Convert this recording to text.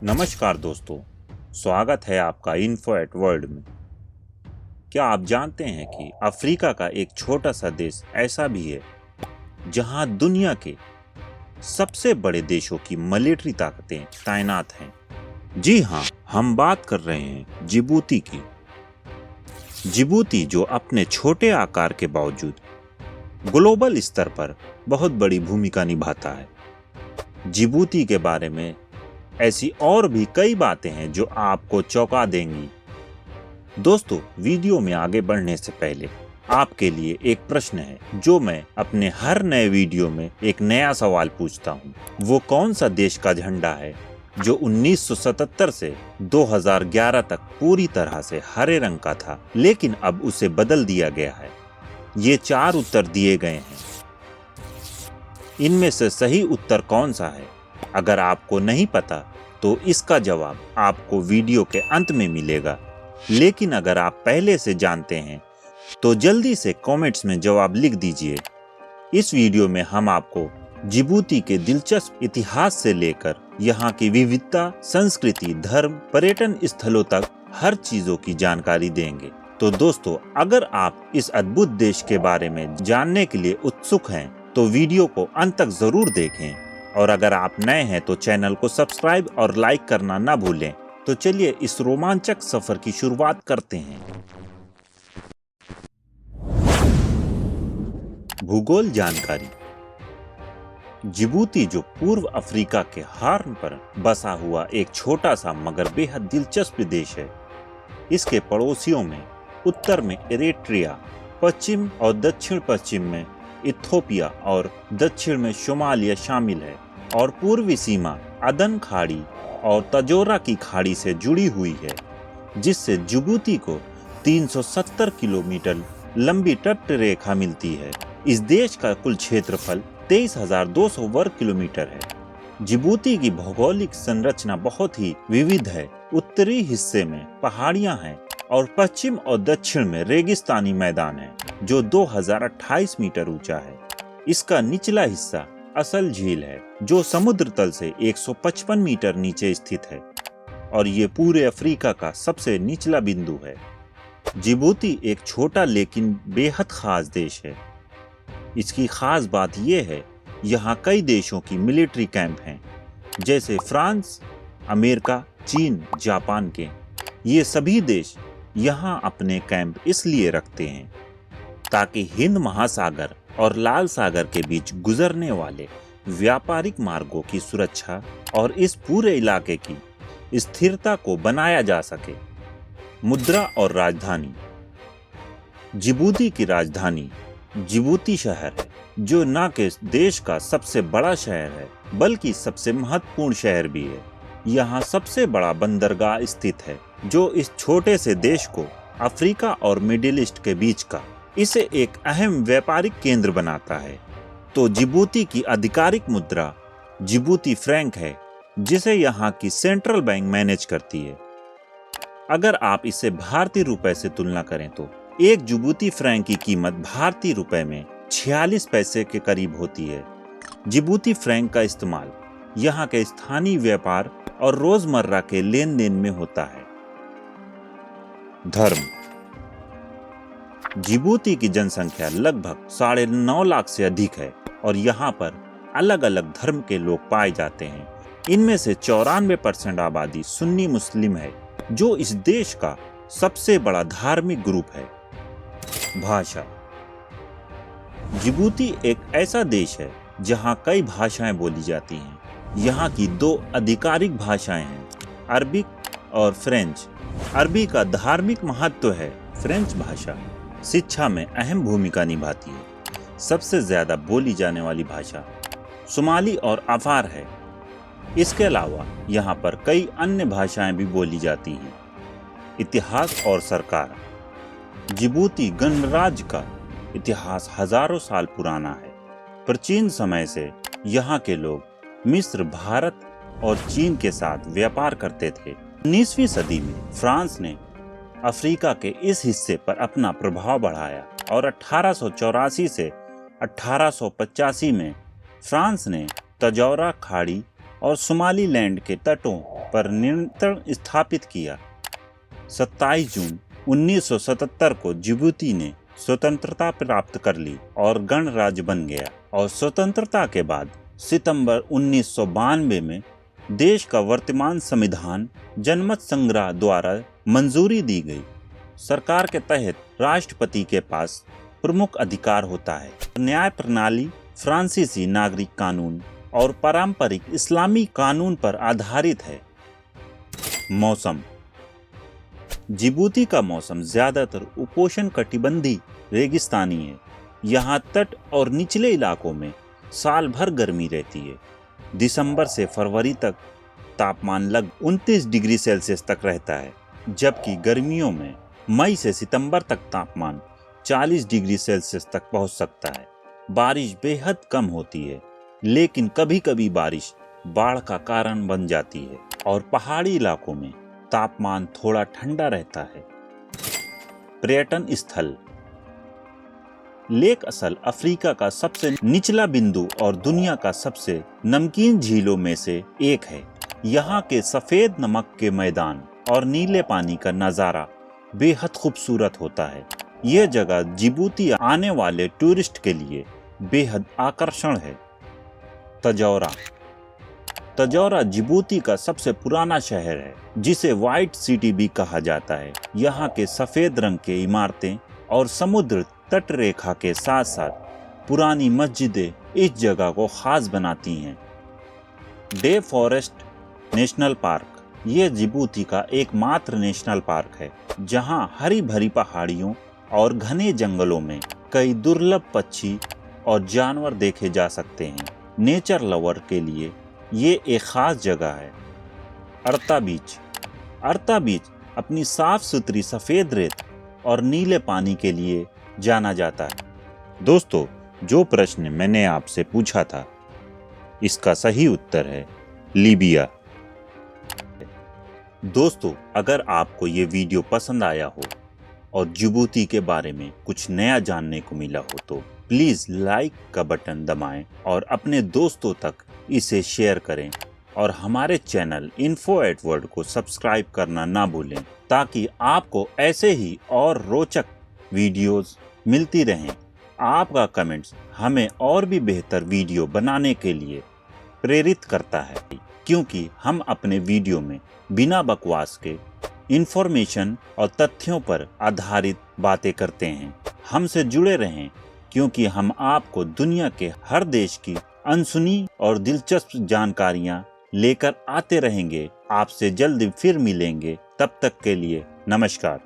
नमस्कार दोस्तों, स्वागत है आपका इन्फो एट वर्ल्ड में। क्या आप जानते हैं कि अफ्रीका का एक छोटा सा देश ऐसा भी है जहां दुनिया के सबसे बड़े देशों की मिलिट्री ताकतें तैनात हैं? जी हाँ, हम बात कर रहे हैं जिबूती की। जिबूती जो अपने छोटे आकार के बावजूद ग्लोबल स्तर पर बहुत बड़ी भूमिका निभाता है। जिबूती के बारे में ऐसी और भी कई बातें हैं जो आपको चौंका देंगी। दोस्तों, वीडियो में आगे बढ़ने से पहले आपके लिए एक प्रश्न है जो मैं अपने हर नए वीडियो में एक नया सवाल पूछता हूँ। वो कौन सा देश का झंडा है जो 1977 से 2011 तक पूरी तरह से हरे रंग का था, लेकिन अब उसे बदल दिया गया है? ये 4 उत्तर दिए गए हैं। इनमें से सही उत्तर कौन सा है? अगर आपको नहीं पता तो इसका जवाब आपको वीडियो के अंत में मिलेगा, लेकिन अगर आप पहले से जानते हैं तो जल्दी से कमेंट्स में जवाब लिख दीजिए। इस वीडियो में हम आपको जिबूती के दिलचस्प इतिहास से लेकर यहाँ की विविधता, संस्कृति, धर्म, पर्यटन स्थलों तक हर चीजों की जानकारी देंगे। तो दोस्तों, अगर आप इस अद्भुत देश के बारे में जानने के लिए उत्सुक हैं तो वीडियो को अंत तक जरूर देखें, और अगर आप नए हैं तो चैनल को सब्सक्राइब और लाइक करना ना भूलें। तो चलिए इस रोमांचक सफर की शुरुआत करते हैं। भूगोल जानकारी। जिबूती जो पूर्व अफ्रीका के हॉर्न पर बसा हुआ एक छोटा सा मगर बेहद दिलचस्प देश है। इसके पड़ोसियों में उत्तर में इरिट्रिया, पश्चिम और दक्षिण पश्चिम में इथियोपिया और दक्षिण में सोमालिया शामिल है, और पूर्वी सीमा अदन खाड़ी और तजोरा की खाड़ी से जुड़ी हुई है, जिससे जिबूती को 370 किलोमीटर लंबी तट रेखा मिलती है। इस देश का कुल क्षेत्रफल 23,200 वर्ग किलोमीटर है। जिबूती की भौगोलिक संरचना बहुत ही विविध है। उत्तरी हिस्से में पहाड़ियां हैं और पश्चिम और दक्षिण में रेगिस्तानी मैदान है जो 2028 मीटर ऊंचा है। इसका निचला हिस्सा असल झील है जो समुद्र तल से 155 मीटर नीचे स्थित है, और ये पूरे अफ्रीका का सबसे निचला बिंदु है। जिबूती एक छोटा लेकिन बेहद खास देश है। इसकी खास बात यह है, यहाँ कई देशों की मिलिट्री कैंप हैं, जैसे फ्रांस, अमेरिका, चीन, जापान के। ये सभी देश यहाँ अपने कैंप इसलिए रखते हैं ताकि हिंद महासागर और लाल सागर के बीच गुजरने वाले व्यापारिक मार्गों की सुरक्षा और इस पूरे इलाके की स्थिरता को बनाया जा सके। मुद्रा और राजधानी। जिबूती की राजधानी जिबूती शहर है, जो न केवल देश का सबसे बड़ा शहर है बल्कि सबसे महत्वपूर्ण शहर भी है। यहाँ सबसे बड़ा बंदरगाह स्थित है जो इस छोटे से देश को अफ्रीका और मिडिल ईस्ट के बीच का इसे एक अहम व्यापारिक केंद्र बनाता है। तो जिबूती की आधिकारिक मुद्रा जिबूती फ्रैंक है, जिसे यहाँ की सेंट्रल बैंक मैनेज करती है। अगर आप इसे भारतीय रुपए से तुलना करें तो एक जिबूती फ्रैंक की कीमत भारतीय रुपए में 46 पैसे के करीब होती है। जिबूती फ्रैंक का इस्तेमाल यहाँ के स्थानीय व्यापार और रोजमर्रा के लेन देन में होता है। धर्म। जिबूती की जनसंख्या लगभग 9.5 लाख से अधिक है, और यहाँ पर अलग अलग धर्म के लोग पाए जाते हैं। इनमें से 94% आबादी सुन्नी मुस्लिम है, जो इस देश का सबसे बड़ा धार्मिक ग्रुप है। भाषा। जिबूती एक ऐसा देश है जहाँ कई भाषाएं बोली जाती हैं। यहाँ की 2 आधिकारिक भाषाएं हैं, अरबिक और फ्रेंच। अरबी का धार्मिक महत्व है। फ्रेंच भाषा शिक्षा में अहम भूमिका निभाती है। सबसे ज्यादा बोली जाने वाली भाषा सोमाली और अफार है। इसके अलावा यहाँ पर कई अन्य भाषाएं भी बोली जाती हैं। इतिहास और सरकार। जिबूती गणराज्य का इतिहास हजारों साल पुराना है। प्राचीन समय से यहाँ के लोग मिस्र, भारत और चीन के साथ व्यापार करते थे। 19वीं सदी में फ्रांस ने अफ्रीका के इस हिस्से पर अपना प्रभाव बढ़ाया, और 1884 से 1885 में फ्रांस ने तजौरा खाड़ी और सोमालीलैंड के तटों पर नियंत्रण स्थापित किया। 27 जून 1977 को जिबूती ने स्वतंत्रता प्राप्त कर ली और गणराज्य बन गया और स्वतंत्रता के बाद सितंबर 1992 में देश का वर्तमान संविधान जनमत संग्रह द्वारा मंजूरी दी गई। सरकार के तहत राष्ट्रपति के पास प्रमुख अधिकार होता है। न्याय प्रणाली फ्रांसीसी नागरिक कानून और पारंपरिक इस्लामी कानून पर आधारित है। मौसम। जिबूती का मौसम ज्यादातर उपोष्ण कटिबंधीय रेगिस्तानी है। यहाँ तट और निचले इलाकों में साल भर गर्मी रहती है। दिसंबर से फरवरी तक तापमान लगभग 29 डिग्री सेल्सियस तक रहता है, जबकि गर्मियों में मई से सितंबर तक तापमान 40 डिग्री सेल्सियस तक पहुंच सकता है। बारिश बेहद कम होती है, लेकिन कभी कभी बारिश बाढ़ का कारण बन जाती है और पहाड़ी इलाकों में तापमान थोड़ा ठंडा रहता है। पर्यटन स्थल। लेक असल अफ्रीका का सबसे निचला बिंदु और दुनिया का सबसे नमकीन झीलों में से एक है। यहाँ के सफेद नमक के मैदान और नीले पानी का नज़ारा बेहद खूबसूरत होता है। यह जगह जिबूती आने वाले टूरिस्ट के लिए बेहद आकर्षण है। तजौरा। तजौरा जिबूती का सबसे पुराना शहर है, जिसे व्हाइट सिटी भी कहा जाता है। यहाँ के सफेद रंग के इमारतें और समुद्र तट रेखा के साथ साथ पुरानी मस्जिदें इस जगह को खास बनाती हैं। Day forest national park. ये जिबूती का एकमात्र नेशनल पार्क है, जहाँ हरी भरी पहाड़ियों और घने जंगलों में कई दुर्लभ पक्षी और जानवर देखे जा सकते हैं। नेचर लवर के लिए ये एक खास जगह है। अर्ता बीच। अर्ता बीच अपनी साफ सुथरी सफेद रेत और नीले पानी के लिए जाना जाता है। दोस्तों, जो प्रश्न मैंने आपसे पूछा था, इसका सही उत्तर है लीबिया। दोस्तों, अगर आपको ये वीडियो पसंद आया हो और जिबूती के बारे में कुछ नया जानने को मिला हो तो प्लीज लाइक का बटन दबाएं और अपने दोस्तों तक इसे शेयर करें और हमारे चैनल इन्फो एट वर्ल्ड को सब्सक्राइब करना ना भूलें, ताकि आपको ऐसे ही और रोचक वीडियोस मिलती रहें। आपका कमेंट्स हमें और भी बेहतर वीडियो बनाने के लिए प्रेरित करता है, क्योंकि हम अपने वीडियो में बिना बकवास के इंफॉर्मेशन और तथ्यों पर आधारित बातें करते हैं। हमसे जुड़े रहें, क्योंकि हम आपको दुनिया के हर देश की अनसुनी और दिलचस्प जानकारियां लेकर आते रहेंगे। आपसे जल्द फिर मिलेंगे। तब तक के लिए नमस्कार।